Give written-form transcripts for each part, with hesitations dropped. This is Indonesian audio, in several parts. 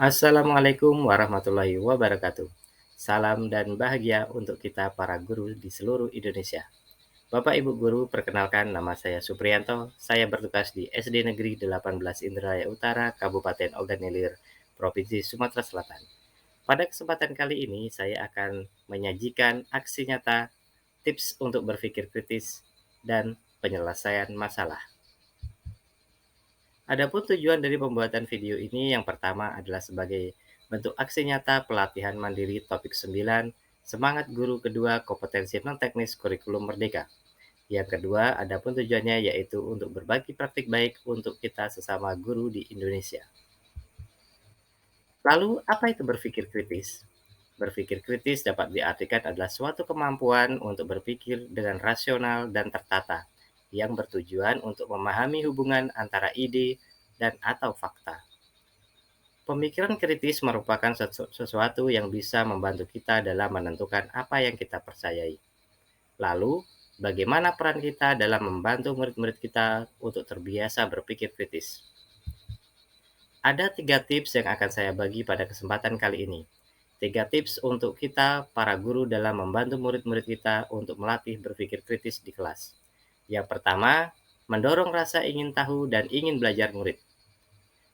Assalamualaikum warahmatullahi wabarakatuh. Salam dan bahagia untuk kita para guru di seluruh Indonesia. Bapak Ibu guru, perkenalkan nama saya Supriyanto. Saya bertugas di SD Negeri 18 Indralaya Utara, Kabupaten Ogan Ilir, Provinsi Sumatera Selatan. Pada kesempatan kali ini saya akan menyajikan aksi nyata, tips untuk berpikir kritis, dan penyelesaian masalah. Adapun tujuan dari pembuatan video ini yang pertama adalah sebagai bentuk aksi nyata pelatihan mandiri topik 9, semangat guru kedua kompetensi non-teknis kurikulum merdeka. Yang kedua, adapun tujuannya yaitu untuk berbagi praktik baik untuk kita sesama guru di Indonesia. Lalu, apa itu berpikir kritis? Berpikir kritis dapat diartikan adalah suatu kemampuan untuk berpikir dengan rasional dan tertata, yang bertujuan untuk memahami hubungan antara ide dan atau fakta. Pemikiran kritis merupakan sesuatu yang bisa membantu kita dalam menentukan apa yang kita percayai. Lalu, bagaimana peran kita dalam membantu murid-murid kita untuk terbiasa berpikir kritis? Ada 3 tips yang akan saya bagi pada kesempatan kali ini. 3 tips untuk kita, para guru, dalam membantu murid-murid kita untuk melatih berpikir kritis di kelas. Yang pertama, mendorong rasa ingin tahu dan ingin belajar murid.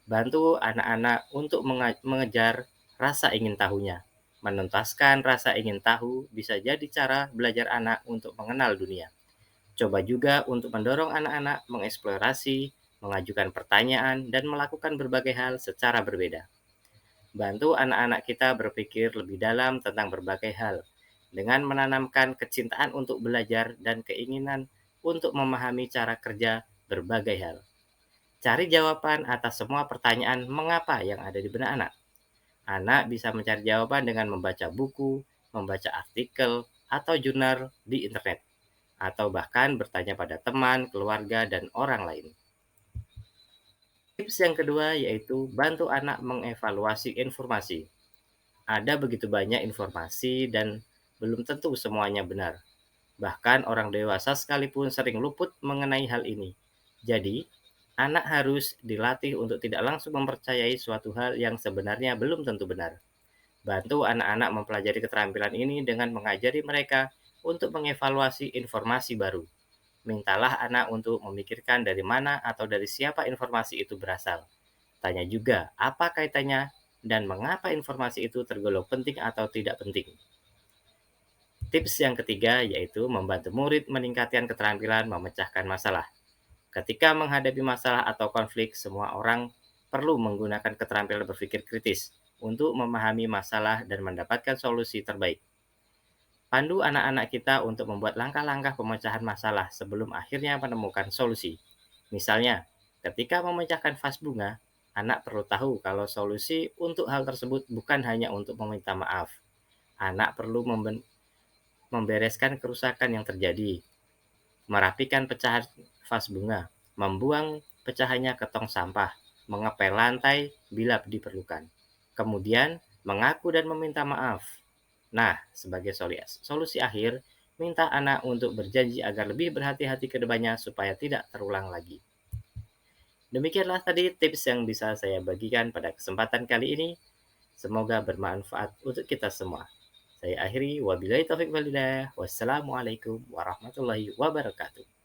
Bantu anak-anak untuk mengejar rasa ingin tahunya. Menuntaskan rasa ingin tahu bisa jadi cara belajar anak untuk mengenal dunia. Coba juga untuk mendorong anak-anak mengeksplorasi, mengajukan pertanyaan, dan melakukan berbagai hal secara berbeda. Bantu anak-anak kita berpikir lebih dalam tentang berbagai hal, dengan menanamkan kecintaan untuk belajar dan keinginan untuk memahami cara kerja berbagai hal. Cari jawaban atas semua pertanyaan mengapa yang ada di benak anak. Anak bisa mencari jawaban dengan membaca buku, membaca artikel, atau jurnal di internet, atau bahkan bertanya pada teman, keluarga, dan orang lain. Tips yang kedua yaitu bantu anak mengevaluasi informasi. Ada begitu banyak informasi dan belum tentu semuanya benar. Bahkan orang dewasa sekalipun sering luput mengenai hal ini. Jadi, anak harus dilatih untuk tidak langsung mempercayai suatu hal yang sebenarnya belum tentu benar. Bantu anak-anak mempelajari keterampilan ini dengan mengajari mereka untuk mengevaluasi informasi baru. Mintalah anak untuk memikirkan dari mana atau dari siapa informasi itu berasal. Tanya juga apa kaitannya dan mengapa informasi itu tergolong penting atau tidak penting. Tips yang ketiga yaitu membantu murid meningkatkan keterampilan memecahkan masalah. Ketika menghadapi masalah atau konflik, semua orang perlu menggunakan keterampilan berpikir kritis untuk memahami masalah dan mendapatkan solusi terbaik. Pandu anak-anak kita untuk membuat langkah-langkah pemecahan masalah sebelum akhirnya menemukan solusi. Misalnya, ketika memecahkan vas bunga, anak perlu tahu kalau solusi untuk hal tersebut bukan hanya untuk meminta maaf. Anak perlu membereskan kerusakan yang terjadi, merapikan pecahan vas bunga, membuang pecahannya ke tong sampah, mengepel lantai bila diperlukan. Kemudian, mengaku dan meminta maaf. Nah, sebagai solusi akhir, minta anak untuk berjanji agar lebih berhati-hati ke depannya supaya tidak terulang lagi. Demikianlah tadi tips yang bisa saya bagikan pada kesempatan kali ini. Semoga bermanfaat untuk kita semua. Saya akhiri, wabillahi taufiq walhidayah. Wassalamualaikum warahmatullahi wabarakatuh.